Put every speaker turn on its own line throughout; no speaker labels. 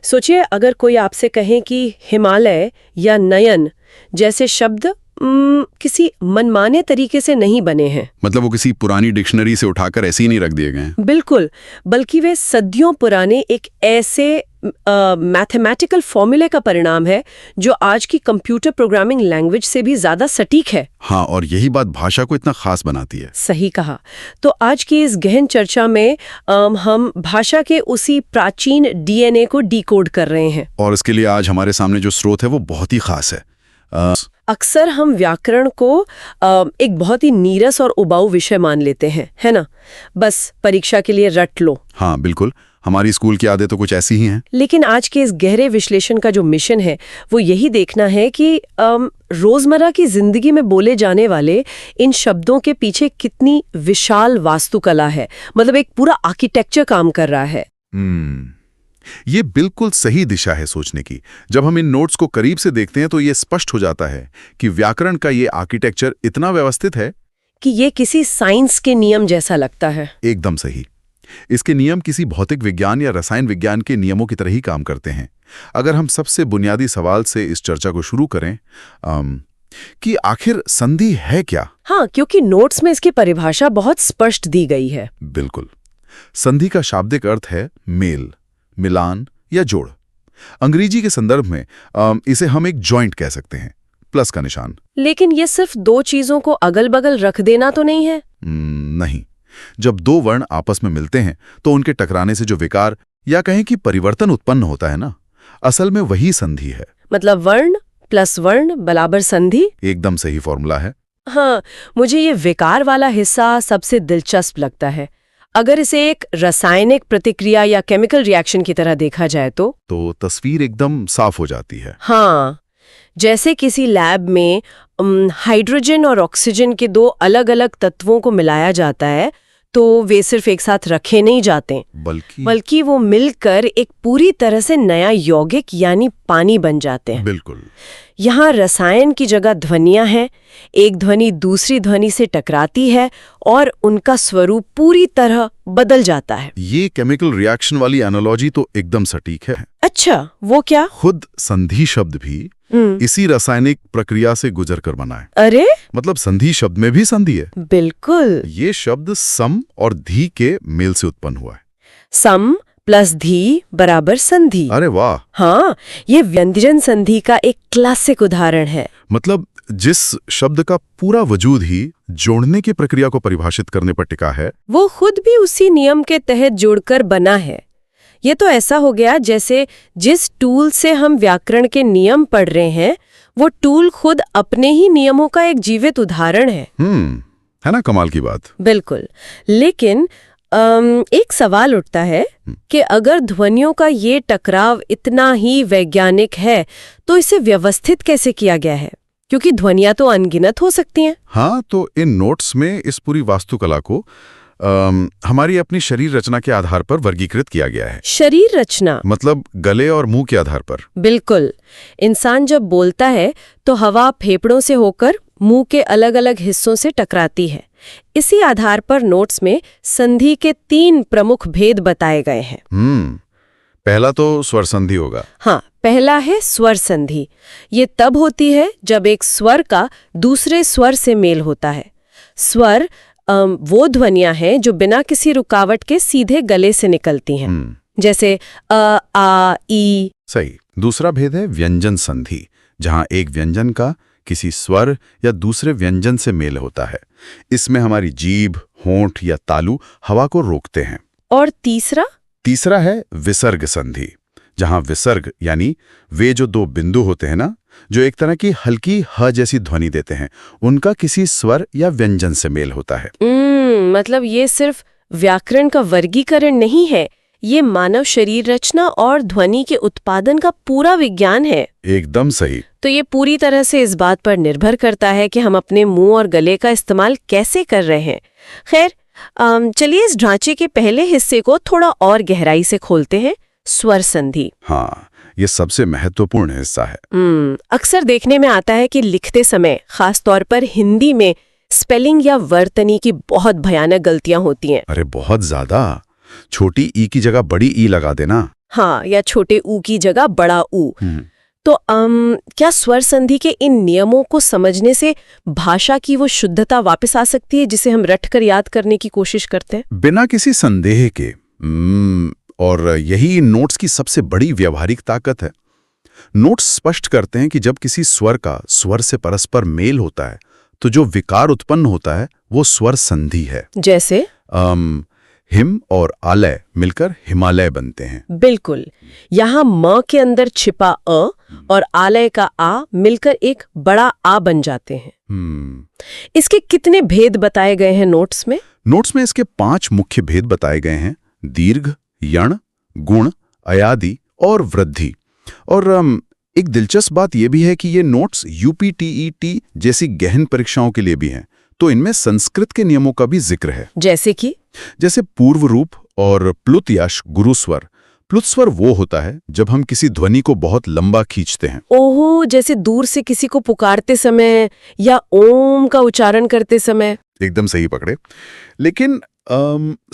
सोचिए, अगर कोई आपसे कहे कि हिमालय या नयन जैसे शब्द किसी मनमाने तरीके से नहीं बने हैं।
मतलब वो किसी पुरानी डिक्शनरी से उठाकर ऐसे ही नहीं रख दिए गए हैं।
बिल्कुल, बल्कि वे सदियों पुराने एक ऐसे मैथमेटिकल फॉर्मूले का परिणाम है जो आज की कंप्यूटर प्रोग्रामिंग लैंग्वेज से भी ज्यादा सटीक है।
हाँ, और यही बात भाषा को इतना खास बनाती है।
सही कहा। तो आज की इस गहन चर्चा में हम भाषा के उसी प्राचीन डीएनए को डिकोड कर रहे हैं।
और इसके लिए आज हमारे सामने जो स्रोत है वो बहुत ही खास है।
अक्सर हम व्याकरण को एक बहुत ही नीरस और उबाऊ विषय मान लेते हैं, है ना? बस परीक्षा के लिए रट लो।
हाँ बिल्कुल, हमारी स्कूल की आदतें तो कुछ ऐसी ही हैं।
लेकिन आज के इस गहरे विश्लेषण का जो मिशन है वो यही देखना है कि रोजमर्रा की जिंदगी में बोले जाने वाले इन शब्दों के पीछे कितनी विशाल वास्तुकला है, मतलब एक पूरा आर्किटेक्चर काम कर रहा है।
ये बिल्कुल सही दिशा है सोचने की। जब हम इन नोट्स को करीब से देखते हैं तो ये स्पष्ट हो जाता है कि व्याकरण का ये आर्किटेक्चर इतना व्यवस्थित है
कि ये किसी साइंस के नियम जैसा लगता है।
एकदम सही। इसके नियम किसी भौतिक विज्ञान या रसायन विज्ञान के नियमों की तरह ही काम करते हैं। अगर हम सबसे बुनियादी सवाल से इस चर्चा को शुरू करें कि आखिर संधि है क्या?
हाँ, क्योंकि नोट्स में इसकी परिभाषा बहुत स्पष्ट दी गई है।
बिल्कुल। संधि का शाब्दिक अर्थ है मेल, मिलान या जोड़। अंग्रेजी के संदर्भ में इसे हम एक जॉइंट कह सकते हैं, प्लस का निशान।
लेकिन ये सिर्फ दो चीजों को अगल बगल रख देना तो नहीं है?
नहीं। जब दो वर्ण आपस में मिलते हैं तो उनके टकराने से जो विकार या कहें कि परिवर्तन उत्पन्न होता है ना, असल में वही संधि है।
मतलब वर्ण प्लस वर्ण बराबर संधि?
एकदम सही फॉर्मूला है।
हाँ, मुझे ये विकार वाला हिस्सा सबसे दिलचस्प लगता है। अगर इसे एक रासायनिक प्रतिक्रिया या केमिकल रिएक्शन की तरह देखा जाए तो
तस्वीर एकदम साफ हो जाती है।
हाँ, जैसे किसी लैब में हाइड्रोजन और ऑक्सीजन के दो अलग अलग तत्वों को मिलाया जाता है तो वे सिर्फ एक साथ रखे नहीं जाते, बल्कि वो मिलकर एक पूरी तरह से नया यौगिक यानी पानी बन जाते हैं।
बिल्कुल।
यहाँ रसायन की जगह ध्वनियाँ हैं। एक ध्वनि दूसरी ध्वनि से टकराती है और उनका स्वरूप पूरी तरह बदल जाता है।
ये केमिकल रिएक्शन वाली एनालॉजी तो एकदम सटीक है।
अच्छा, वो क्या?
खुद संधि शब्द भी इसी रासायनिक प्रक्रिया से गुजरकर बना है।
अरे,
मतलब संधि शब्द में भी संधि है।
बिल्कुल।
ये शब्द सम और धी के मेल से उत्पन्न हुआ है।
सम प्लस धी बराबर संधि।
अरे वाह।
हाँ, ये व्यंजन संधि का एक क्लासिक उदाहरण है।
मतलब जिस शब्द का पूरा वजूद ही जोड़ने की प्रक्रिया को परिभाषित करने पर टिका है,
वो खुद भी उसी नियम के तहत जुड़कर बना है। ये तो ऐसा हो गया जैसे जिस टूल से हम व्याकरण के नियम पढ़ रहे हैं वो टूल खुद अपने ही नियमों का एक जीवित उदाहरण है।
है ना कमाल की बात।
बिल्कुल। लेकिन एक सवाल उठता है कि अगर ध्वनियों का ये टकराव इतना ही वैज्ञानिक है तो इसे व्यवस्थित कैसे किया गया है? क्योंकि ध्वनियां तो अनगिनत हो सकती हैं।
हाँ, तो इन नोट्स में इस पूरी वास्तुकला को हमारी अपनी शरीर रचना के आधार पर वर्गीकृत किया गया है।
शरीर रचना
मतलब गले और मुंह के आधार पर।
बिल्कुल। इंसान जब बोलता है तो हवा फेफड़ों से होकर मुंह के अलग अलग हिस्सों से टकराती है। इसी आधार पर नोट्स में संधि के 3 प्रमुख भेद बताए गए हैं।
पहला तो स्वर संधि होगा।
हाँ, पहला है स्वर संधि। ये तब होती है जब एक स्वर का दूसरे स्वर से मेल होता है। स्वर वो ध्वनियां हैं जो बिना किसी रुकावट के सीधे गले से निकलती हैं, जैसे अ, आ, ई।
सही। दूसरा भेद है व्यंजन संधि, जहां एक व्यंजन का किसी स्वर या दूसरे व्यंजन से मेल होता है। इसमें हमारी जीभ, होंठ या तालु हवा को रोकते हैं।
और तीसरा है विसर्ग संधि, जहां विसर्ग यानी वे जो 2 बिंदु होते हैं ना, जो एक तरह की हल्की ह जैसी ध्वनि देते हैं, उनका किसी स्वर या व्यंजन से मेल होता है। मतलब ये सिर्फ व्याकरण का वर्गीकरण नहीं है, ये मानव शरीर रचना और ध्वनि के उत्पादन का पूरा विज्ञान है।
एकदम सही।
तो ये पूरी तरह से इस बात पर निर्भर करता है कि हम अपने मुंह और गले का इस्तेमाल कैसे कर रहे हैं। खैर, चलिए इस ढांचे के पहले हिस्से को थोड़ा और गहराई से खोलते हैं, स्वर संधि।
हाँ, ये सबसे महत्वपूर्ण हिस्सा है।
अक्सर देखने में आता है कि लिखते समय, खास तौर पर हिंदी में, स्पेलिंग या वर्तनी की बहुत भयानक गलतियां होती हैं।
अरे बहुत ज्यादा। छोटी ई की जगह बड़ी ई लगा देना,
हाँ, या छोटे ऊ की जगह बड़ा ऊ।
हम्म,
तो क्या स्वर संधि के इन नियमों को समझने से भाषा की वो शुद्धता वापस आ सकती है जिसे हम रटकर याद करने की कोशिश करते हैं?
बिना किसी संदेह के। और यही नोट्स की सबसे बड़ी व्यावहारिक ताकत है। नोट्स स्पष्ट करते हैं कि जब किसी स्वर का स्वर से परस्पर मेल होता है तो जो विकार उत्पन्न होता है वो स्वर संधि है।
जैसे
हिम और आलय मिलकर हिमालय बनते हैं।
बिल्कुल, यहाँ म के अंदर छिपा अ और आलय का आ मिलकर एक बड़ा आ बन जाते हैं। इसके कितने भेद बताए गए हैं नोट्स में?
नोट्स में इसके 5 मुख्य भेद बताए गए हैं: दीर्घ, यण, गुण, अयादि और वृद्धि। और एक दिलचस्प बात यह भी है कि ये नोट्स यूपीटीईटी जैसी गहन परीक्षाओं के लिए भी हैं, तो इनमें संस्कृत के नियमों का भी जिक्र है।
जैसे
पूर्व रूप और प्लुत यश गुरु स्वर। प्लुत स्वर वो होता है जब हम किसी ध्वनि को बहुत लंबा खींचते हैं।
ओहो, जैसे दूर से किसी को पुकारते समय या ओम का उच्चारण करते समय।
एकदम सही पकड़े। लेकिन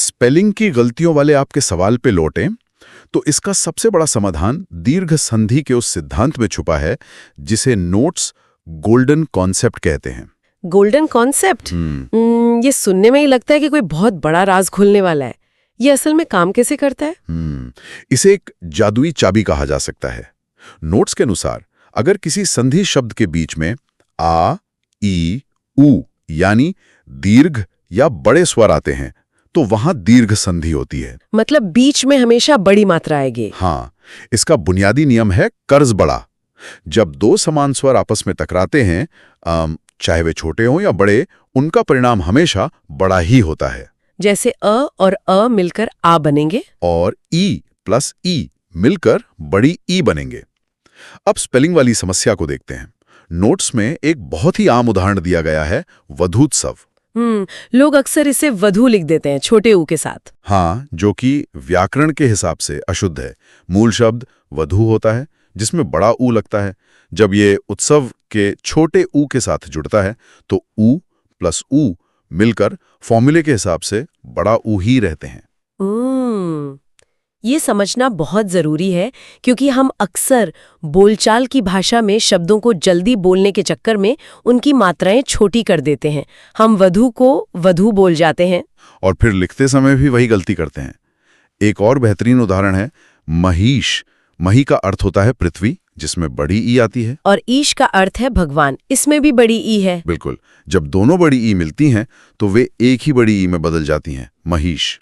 स्पेलिंग की गलतियों वाले आपके सवाल पे लौटें तो इसका सबसे बड़ा समाधान दीर्घ संधि के उस सिद्धांत में छुपा है जिसे नोट्स गोल्डन कॉन्सेप्ट कहते हैं।
Golden concept? ये सुनने में ही लगता है कि कोई बहुत बड़ा राज खुलने वाला है। ये असल में काम कैसे करता है?
इसे एक जादुई चाबी कहा जा सकता है। नोट्स के अनुसार अगर किसी संधि शब्द के बीच में आ, ई, उ यानी दीर्घ या बड़े स्वर आते हैं तो वहां दीर्घ संधि होती है।
मतलब बीच में हमेशा बड़ी मात्रा आएगी।
हाँ, इसका बुनियादी नियम है कर्ज बड़ा। जब दो समान स्वर आपस में टकराते हैं, चाहे वे छोटे हों या बड़े, उनका परिणाम हमेशा बड़ा ही होता है।
जैसे अ और अ मिलकर आ बनेंगे
और ई प्लस ई मिलकर बड़ी ई बनेंगे। अब स्पेलिंग वाली समस्या को देखते हैं। नोट्स में एक बहुत ही आम उदाहरण दिया गया है, वधूत्सव।
लोग अक्सर इसे वधू लिख देते हैं छोटे ऊ के साथ।
हाँ, जो कि व्याकरण के हिसाब से अशुद्ध है। मूल शब्द वधू होता है जिसमें बड़ा ऊ लगता है। जब ये उत्सव के छोटे ऊ के साथ जुड़ता है तो ऊ प्लस ऊ मिलकर फॉर्मूले के हिसाब से बड़ा ऊ ही रहते हैं।
ये समझना बहुत जरूरी है क्योंकि हम अक्सर बोलचाल की भाषा में शब्दों को जल्दी बोलने के चक्कर में उनकी मात्राएं छोटी कर देते हैं। हम वधू को वधू बोल जाते हैं
और फिर लिखते समय भी वही गलती करते हैं। एक और बेहतरीन उदाहरण है महिष। मही का अर्थ होता है पृथ्वी, जिसमें बड़ी ई आती है,
और ईश का अर्थ है भगवान, इसमें भी बड़ी ई है।
बिल्कुल। जब दोनों बड़ी ई मिलती हैं तो वे एक ही बड़ी ई में बदल जाती हैं, महिष।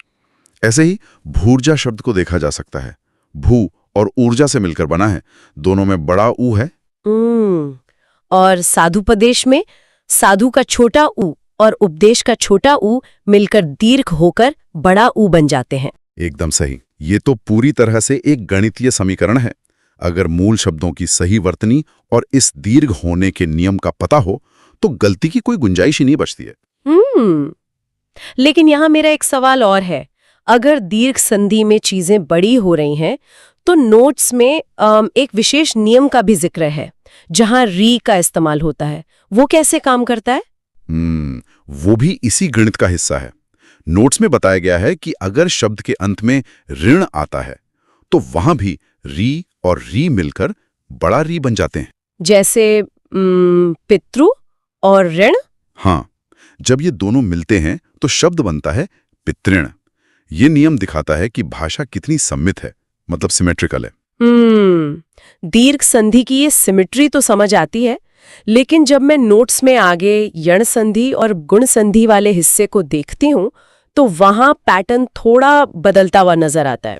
ऐसे ही भूर्जा शब्द को देखा जा सकता है। भू और ऊर्जा से मिलकर बना है, दोनों में बड़ा ऊ है।
और साधुपदेश में साधु का छोटा ऊ और उपदेश का छोटा ऊ मिलकर दीर्घ होकर बड़ा ऊ बन जाते हैं।
एकदम सही। ये तो पूरी तरह से एक गणितीय समीकरण है। अगर मूल शब्दों की सही वर्तनी और इस दीर्घ होने के नियम का पता हो तो गलती की कोई गुंजाइश ही नहीं बचती है।
लेकिन यहाँ मेरा एक सवाल और है। अगर दीर्घ संधि में चीजें बड़ी हो रही हैं तो नोट्स में एक विशेष नियम का भी जिक्र है जहां री का इस्तेमाल होता है। वो कैसे काम करता है?
वो भी इसी गणित का हिस्सा है। नोट्स में बताया गया है कि अगर शब्द के अंत में ऋण आता है तो वहां भी री और री मिलकर बड़ा री बन जाते हैं।
जैसे पितृ और ऋण।
हाँ, जब ये दोनों मिलते हैं तो शब्द बनता है पितृण। ये नियम दिखाता है कि भाषा कितनी सम्मित है, मतलब सिमेट्रिकल है।
दीर्घ संधि की ये सिमेट्री तो समझ आती है, लेकिन जब मैं नोट्स में आगे यण संधि और गुण संधि वाले हिस्से को देखती हूँ तो वहां पैटर्न थोड़ा बदलता हुआ नजर आता है।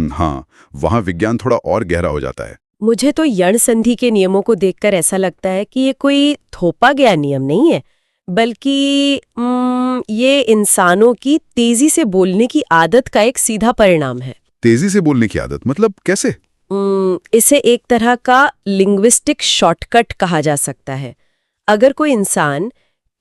हाँ, वहां विज्ञान थोड़ा और गहरा हो जाता है।
मुझे तो यण संधि के नियमों को देखकर ऐसा लगता है कि ये कोई थोपा गया नियम नहीं है, बल्कि ये इंसानों की तेजी से बोलने की आदत का एक सीधा परिणाम है।
तेजी से बोलने की आदत मतलब कैसे?
इसे एक तरह का लिंग्विस्टिक शॉर्टकट कहा जा सकता है। अगर कोई इंसान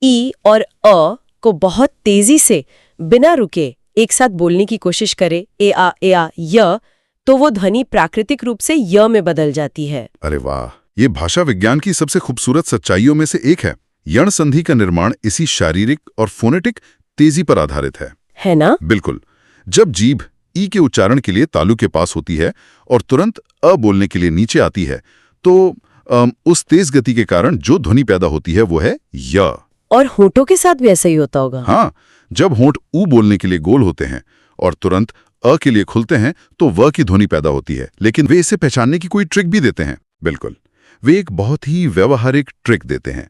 ई और अ को बहुत तेजी से बिना रुके एक साथ बोलने की कोशिश करे, ए आ य, तो वो ध्वनि प्राकृतिक रूप से य में बदल जाती है।
अरे वाह, ये भाषा विज्ञान की सबसे खूबसूरत सच्चाइयों में से एक है। यण संधि का निर्माण इसी शारीरिक और फोनेटिक तेजी पर आधारित है
ना?
बिल्कुल। जब जीभ ई के उच्चारण के लिए तालु के पास होती है और तुरंत अ बोलने के लिए नीचे आती है, तो उस तेज गति के कारण जो ध्वनि पैदा होती है वो है य।
और होठों के साथ भी ऐसा ही होता होगा।
हाँ, जब होंठ ऊ बोलने के लिए गोल होते हैं और तुरंत अ के लिए खुलते हैं तो व की ध्वनि पैदा होती है, लेकिन वे इसे पहचानने की कोई ट्रिक भी देते हैं। बिल्कुल, वे एक बहुत ही व्यवहारिक ट्रिक देते हैं।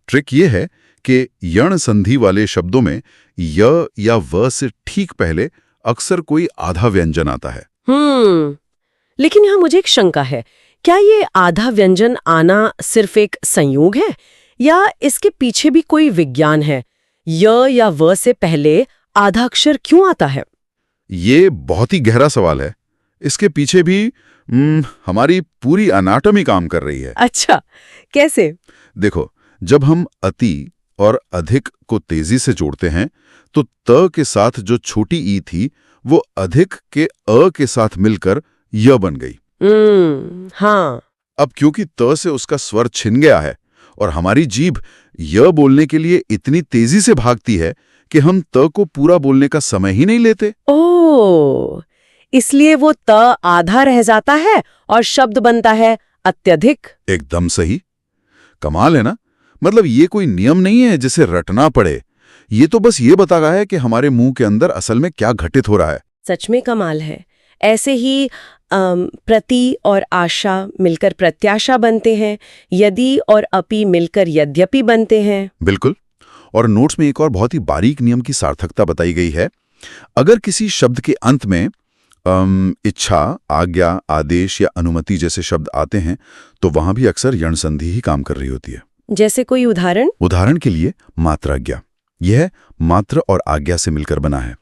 ट्रिक ये है कि यण संधि वाले शब्दों में य या व से ठीक पहले अक्सर कोई आधा व्यंजन आता है।
लेकिन यहाँ मुझे एक शंका है, क्या ये आधा व्यंजन आना सिर्फ एक संयोग है या इसके पीछे भी कोई विज्ञान है? य या व से पहले आधा अक्षर क्यों आता है?
ये बहुत ही गहरा सवाल है। इसके पीछे भी हमारी पूरी एनाटॉमी काम कर रही है।
अच्छा, कैसे?
देखो, जब हम अति और अधिक को तेजी से जोड़ते हैं तो त के साथ जो छोटी ई थी वो अधिक के अ के साथ मिलकर य बन गई।
हाँ।
अब क्योंकि त से उसका स्वर छिन गया है और हमारी जीभ य बोलने के लिए इतनी तेजी से भागती है कि हम त को पूरा बोलने का समय ही नहीं लेते।
ओह, इसलिए वो त आधा रह जाता है और शब्द बनता है अत्यधिक।
एकदम सही। कमाल है ना? मतलब ये कोई नियम नहीं है जिसे रटना पड़े। ये तो बस ये बता रहा है कि हमारे मुंह के अंदर असल में क्या घटित हो रहा है।
सच में कमाल है। ऐसे ही प्रति और आशा मिलकर प्रत्याशा बनते हैं, यदि और अपि मिलकर यद्यपि बनते हैं।
बिल्कुल। और नोट्स में एक और बहुत ही बारीक नियम की सार्थकता बताई गई है। अगर किसी शब्द के अंत में इच्छा, आज्ञा, आदेश या अनुमति जैसे शब्द आते हैं तो वहां भी अक्सर यण संधि ही काम कर रही होती है।
जैसे कोई उदाहरण?
उदाहरण के लिए मात्राज्ञा। यह मात्र और आज्ञा से मिलकर बना है।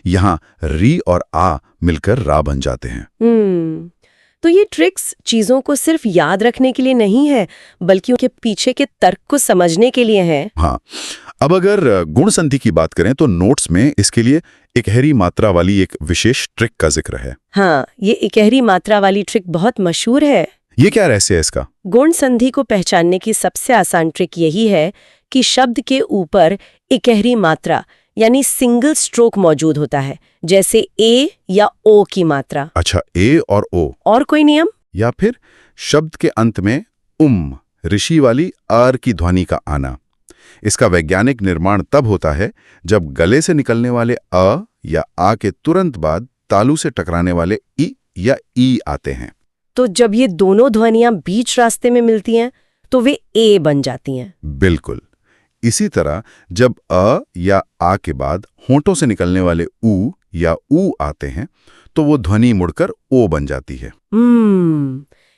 यहाँ री और आ मिलकर रा बन जाते हैं।
तो ये ट्रिक्स चीजों को सिर्फ याद रखने के लिए नहीं है, बल्कि उनके पीछे के तर्क को समझने के लिए है।
हाँ, अब अगर गुण संधि की बात करें तो नोट्स में इसके लिए इकहरी मात्रा वाली एक विशेष ट्रिक का जिक्र है।
हाँ, ये इकहरी मात्रा वाली ट्रिक बहुत मशहूर है।
ये क्या रहस्य है इसका?
गुण संधि को पहचानने की सबसे आसान ट्रिक यही है कि शब्द के ऊपर इकहरी मात्रा यानी सिंगल स्ट्रोक मौजूद होता है, जैसे ए या ओ की मात्रा।
अच्छा, ए और ओ।
और कोई नियम?
या फिर शब्द के अंत में ऋषि वाली आर की ध्वनि का आना। इसका वैज्ञानिक निर्माण तब होता है जब गले से निकलने वाले अ या आ के तुरंत बाद तालू से टकराने वाले ई या ई आते हैं।
तो जब ये दोनों ध्वनियां बीच रास्ते में मिलती हैं तो वे ए बन जाती हैं।
बिल्कुल। इसी तरह जब अ या आ के बाद होंठों से निकलने वाले ऊ या ऊ आते हैं तो वो ध्वनि मुड़कर ओ बन जाती है।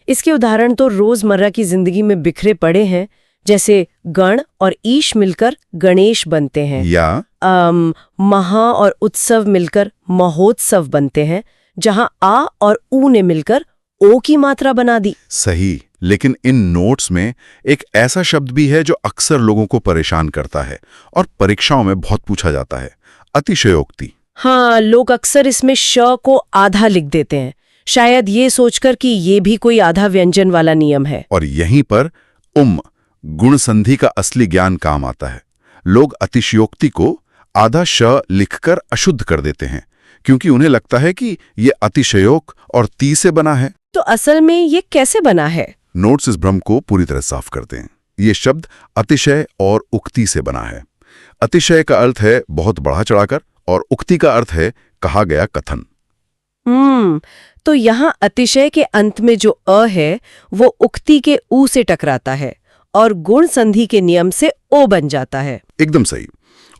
इसके उदाहरण तो रोजमर्रा की जिंदगी में बिखरे पड़े हैं, जैसे गण और ईश मिलकर गणेश बनते हैं,
या
महा और उत्सव मिलकर महोत्सव बनते हैं, जहां आ और ऊ ने मिलकर ओ की मात्रा बना दी।
सही। लेकिन इन नोट्स में एक ऐसा शब्द भी है जो अक्सर लोगों को परेशान करता है और परीक्षाओं में बहुत पूछा जाता है, अतिशयोक्ति।
हाँ, लोग अक्सर इसमें श को आधा लिख देते हैं, शायद ये सोचकर कि ये भी कोई आधा व्यंजन वाला नियम है।
और यहीं पर गुण संधि का असली ज्ञान काम आता है। लोग अतिशयोक्ति को आधा श लिखकर अशुद्ध कर देते हैं क्योंकि उन्हें लगता है कि ये अतिशयोक और ती से बना है।
तो असल में ये कैसे बना है?
नोट्स इस भ्रम को पूरी तरह साफ करते हैं। ये शब्द अतिशय और उक्ति से बना है। अतिशय का अर्थ है बहुत बढ़ा चढ़ाकर और उक्ति का अर्थ है कहा गया कथन।
तो यहाँ अतिशय के अंत में जो अ है वो उक्ति के ऊ से टकराता है और गुण संधि के नियम से ओ बन जाता है।
एकदम सही।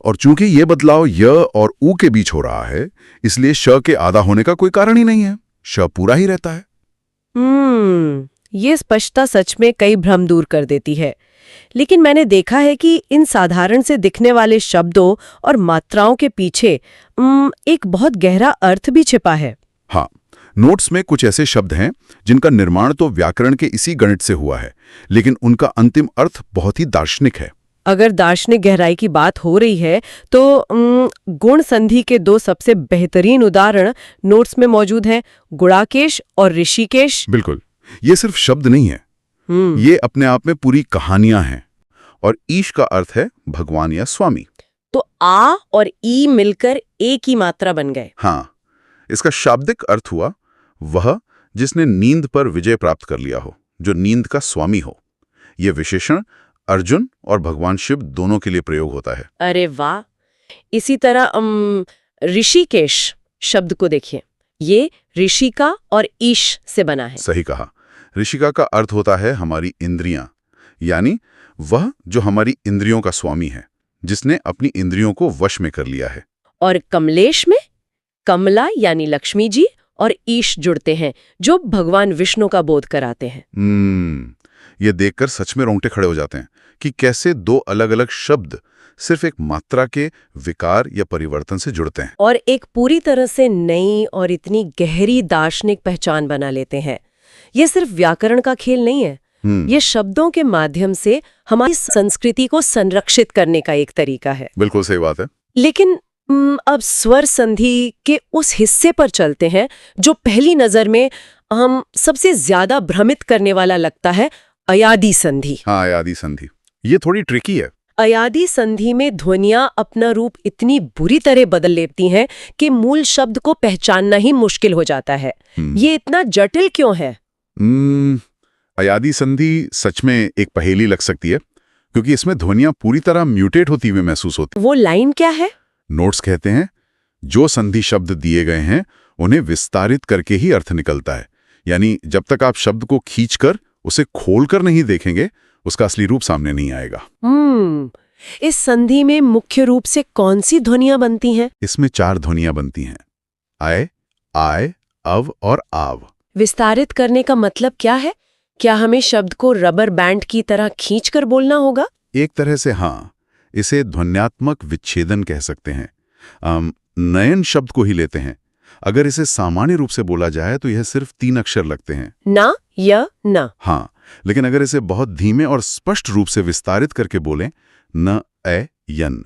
और चूंकि ये बदलाव य और ऊ के बीच हो रहा है, इसलिए श के आधा होने का कोई कारण ही नहीं है। श पूरा ही रहता है।
ये स्पष्टता सच में कई भ्रम दूर कर देती है। लेकिन मैंने देखा है कि इन साधारण से दिखने वाले शब्दों और मात्राओं के पीछे एक बहुत गहरा अर्थ भी छिपा है।
हाँ, नोट्स में कुछ ऐसे शब्द हैं जिनका निर्माण तो व्याकरण के इसी गणित से हुआ है, लेकिन उनका अंतिम अर्थ बहुत ही दार्शनिक है।
अगर दार्शनिक गहराई की बात हो रही है तो गुण संधि के दो सबसे बेहतरीन उदाहरण नोट्स में मौजूद हैं, गुणाकेश और ऋषिकेश।
बिल्कुल। ये सिर्फ शब्द नहीं है, ये अपने आप में पूरी कहानियां हैं। और ईश का अर्थ है भगवान या स्वामी।
तो आ और ई मिलकर ए की मात्रा बन गए।
हाँ, इसका शाब्दिक अर्थ हुआ वह जिसने नींद पर विजय प्राप्त कर लिया हो, जो नींद का स्वामी हो। यह विशेषण अर्जुन और भगवान शिव दोनों के लिए प्रयोग होता है।
अरे वाह। इसी तरह ऋषिकेश शब्द को देखिए, ये ऋषिका और ईश से बना है।
सही कहा। ऋषिका का अर्थ होता है हमारी इंद्रियां, यानी वह जो हमारी इंद्रियों का स्वामी है, जिसने अपनी इंद्रियों को वश में कर लिया है।
और कमलेश में कमला यानी लक्ष्मी जी और ईश जुड़ते हैं, जो भगवान विष्णु का बोध कराते हैं।
ये देखकर सच में रोंगटे खड़े हो जाते हैं कि कैसे दो अलग अलग शब्द सिर्फ एक मात्रा के विकार या परिवर्तन से जुड़ते हैं
और एक पूरी तरह से नई और इतनी गहरी दार्शनिक पहचान बना लेते हैं। ये सिर्फ व्याकरण का खेल नहीं है, ये शब्दों के माध्यम से हमारी संस्कृति को संरक्षित करने का एक तरीका है।
बिल्कुल सही बात है।
लेकिन अब स्वर संधि के उस हिस्से पर चलते हैं जो पहली नजर में हम सबसे ज्यादा भ्रमित करने वाला लगता है, अयादि संधि।
हाँ, अयादि संधि ये थोड़ी ट्रिकी है।
अयादि संधि में ध्वनियां अपना रूप इतनी बुरी तरह बदल लेती हैं कि मूल शब्द को पहचानना ही मुश्किल हो जाता है। ये इतना जटिल क्यों है?
अयादि संधि सच में एक पहेली लग सकती है, क्योंकि इसमें ध्वनियां पूरी तरह म्यूटेट होती हुई महसूस होती।
वो लाइन क्या है?
नोट्स कहते हैं जो संधि शब्द दिए गए हैं उन्हें विस्तारित करके ही अर्थ निकलता है। यानी जब तक आप शब्द को खींचकर उसे खोलकर नहीं देखेंगे, उसका असली रूप सामने नहीं आएगा।
इस संधि में मुख्य रूप से कौन सी ध्वनियां बनती हैं?
इसमें 4 ध्वनियां बनती हैं, आय, आय, अव और आव।
विस्तारित करने का मतलब क्या है? क्या हमें शब्द को रबर बैंड की तरह खींचकर बोलना होगा?
एक तरह से हाँ, इसे ध्वन्यात्मक विच्छेदन कह सकते हैं। नयन शब्द को ही लेते हैं। अगर इसे सामान्य रूप से बोला जाए तो यह सिर्फ 3 अक्षर लगते हैं,
ना, य, न।
हाँ, लेकिन अगर इसे बहुत धीमे और स्पष्ट रूप से विस्तारित करके बोलें, न, ए, यन,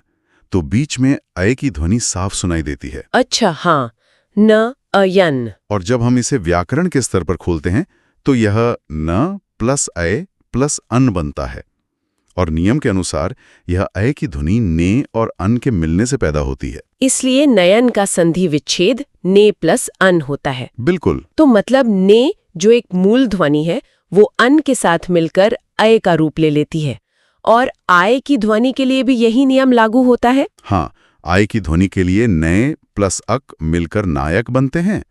तो बीच में अय की ध्वनि साफ सुनाई देती है।
अच्छा, हाँ, न, अयन।
और जब हम इसे व्याकरण के स्तर पर खोलते हैं तो यह न प्लस अय प्लस अन बनता है। और नियम के अनुसार यह अय की ध्वनि ने और अन के मिलने से पैदा होती है।
इसलिए नयन का संधि विच्छेद ने प्लस अन होता है।
बिल्कुल।
तो मतलब ने जो एक मूल ध्वनि है वो अन के साथ मिलकर अय का रूप ले लेती है। और आय की ध्वनि के लिए भी यही नियम लागू होता है?
हाँ, आय की ध्वनि के लिए नय प्लस अक मिलकर नायक बनते हैं,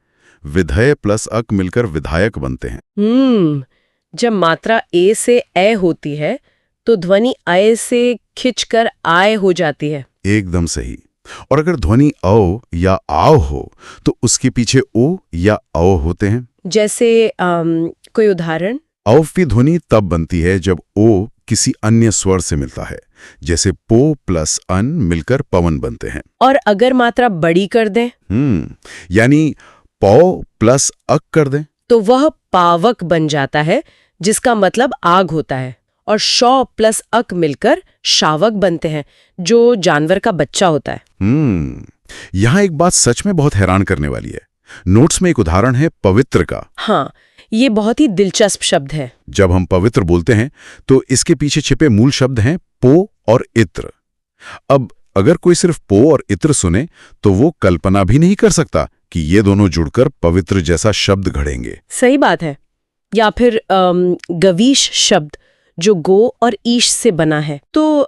विधेय प्लस अक मिलकर विधायक बनते हैं।
जब मात्रा ए से ए होती है तो ध्वनि अय से खिंचकर आय हो जाती है।
एकदम सही। और अगर ध्वनि औ या आव हो तो उसके पीछे ओ या औ होते हैं।
जैसे कोई उदाहरण?
औ की ध्वनि तब बनती है जब ओ किसी अन्य स्वर से मिलता है, जैसे पो प्लस अन मिलकर पवन बनते हैं।
और अगर मात्रा बड़ी कर दें?
यानी पौ प्लस अक कर दें
तो वह पावक बन जाता है, जिसका मतलब आग होता है। और शौ प्लस अक मिलकर शावक बनते हैं, जो जानवर का बच्चा होता है।
यहाँ एक बात सच में बहुत हैरान करने वाली है। नोट्स में एक उदाहरण है पवित्र का।
हाँ, ये बहुत ही दिलचस्प शब्द है।
जब हम पवित्र बोलते हैं तो इसके पीछे छिपे मूल शब्द हैं पो और इत्र। अब अगर कोई सिर्फ पो और इत्र सुने तो वो कल्पना भी नहीं कर सकता कि ये दोनों जुड़कर पवित्र जैसा शब्द घड़ेंगे।
सही बात है। या फिर गवीश शब्द जो गो और ईश से बना है। तो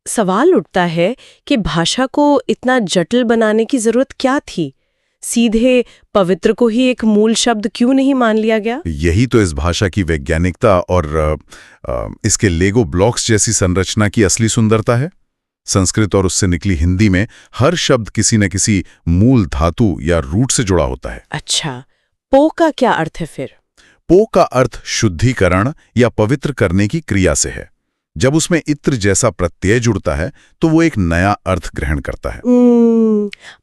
सवाल उठता है कि भाषा को इतना जटिल बनाने की जरूरत क्या थी? सीधे पवित्र को ही एक मूल शब्द क्यों नहीं मान लिया गया?
यही तो इस भाषा की वैज्ञानिकता और इसके लेगो ब्लॉक्स जैसी संरचना की असली सुंदरता है। संस्कृत और उससे निकली हिंदी में हर शब्द किसी न किसी मूल धातु या रूट से जुड़ा होता है।
अच्छा, पो का क्या अर्थ है फिर?
पो का अर्थ शुद्धिकरण या पवित्र करने की क्रिया से है। जब उसमें इत्र जैसा प्रत्यय जुड़ता है तो वो एक नया अर्थ ग्रहण करता है।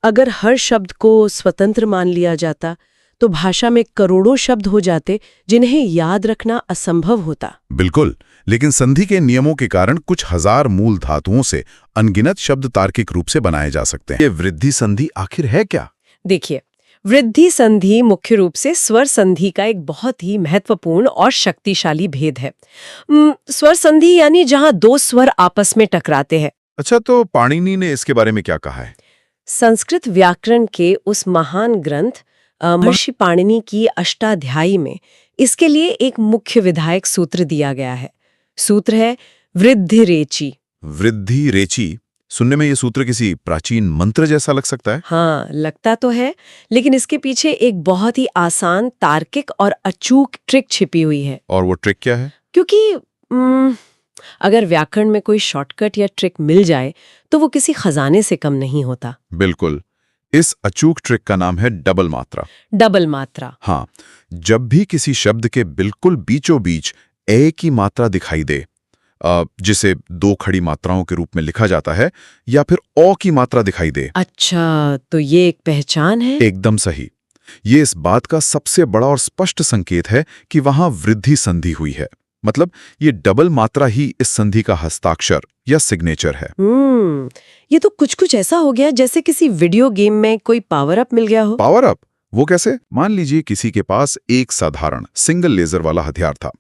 अगर हर शब्द को स्वतंत्र मान लिया जाता तो भाषा में करोड़ों शब्द हो जाते जिन्हें याद रखना असंभव होता।
बिल्कुल, लेकिन संधि के नियमों के कारण कुछ हजार मूल धातुओं से अनगिनत शब्द तार्किक रूप से बनाए जा सकते हैं। ये वृद्धि संधि आखिर है क्या?
देखिए, वृद्धि संधि मुख्य रूप से स्वर संधि का एक बहुत ही महत्वपूर्ण और शक्तिशाली भेद है। स्वर संधि यानी जहां 2 स्वर आपस में टकराते हैं।
अच्छा, तो पाणिनि ने इसके बारे में क्या कहा है?
संस्कृत व्याकरण के उस महान ग्रंथ महर्षि पाणिनि की अष्टाध्यायी में इसके लिए एक मुख्य विधायक सूत्र दिया गया है। सूत्र है वृद्धि रेची।
वृद्धि रेची। सुनने में ये सूत्र किसी प्राचीन मंत्र जैसा लग सकता है।
हाँ, लगता तो है, लेकिन इसके पीछे एक बहुत ही आसान, तार्किक और अचूक ट्रिक छिपी हुई है।
और वो ट्रिक क्या है?
क्योंकि अगर व्याकरण में कोई शॉर्टकट या ट्रिक मिल जाए तो वो किसी खजाने से कम नहीं होता।
बिल्कुल। इस अचूक ट्रिक का नाम है डबल मात्रा।
डबल मात्रा।
हाँ, जब भी किसी शब्द के बिल्कुल बीचों बीच ए की मात्रा दिखाई दे, जिसे दो खड़ी मात्राओं के रूप में लिखा जाता है, या फिर ओ की मात्रा दिखाई दे।
अच्छा, तो ये एक पहचान है?
एकदम सही। ये इस बात का सबसे बड़ा और स्पष्ट संकेत है कि वहां वृद्धि संधि हुई है। मतलब ये डबल मात्रा ही इस संधि का हस्ताक्षर या सिग्नेचर है।
ये तो कुछ ऐसा हो गया जैसे किसी वीडियो गेम में कोई पावर अप मिल गया हो।
Power up? वो कैसे? मान लीजिए किसी के पास एक साधारण सिंगल लेजर वाला हथियार था,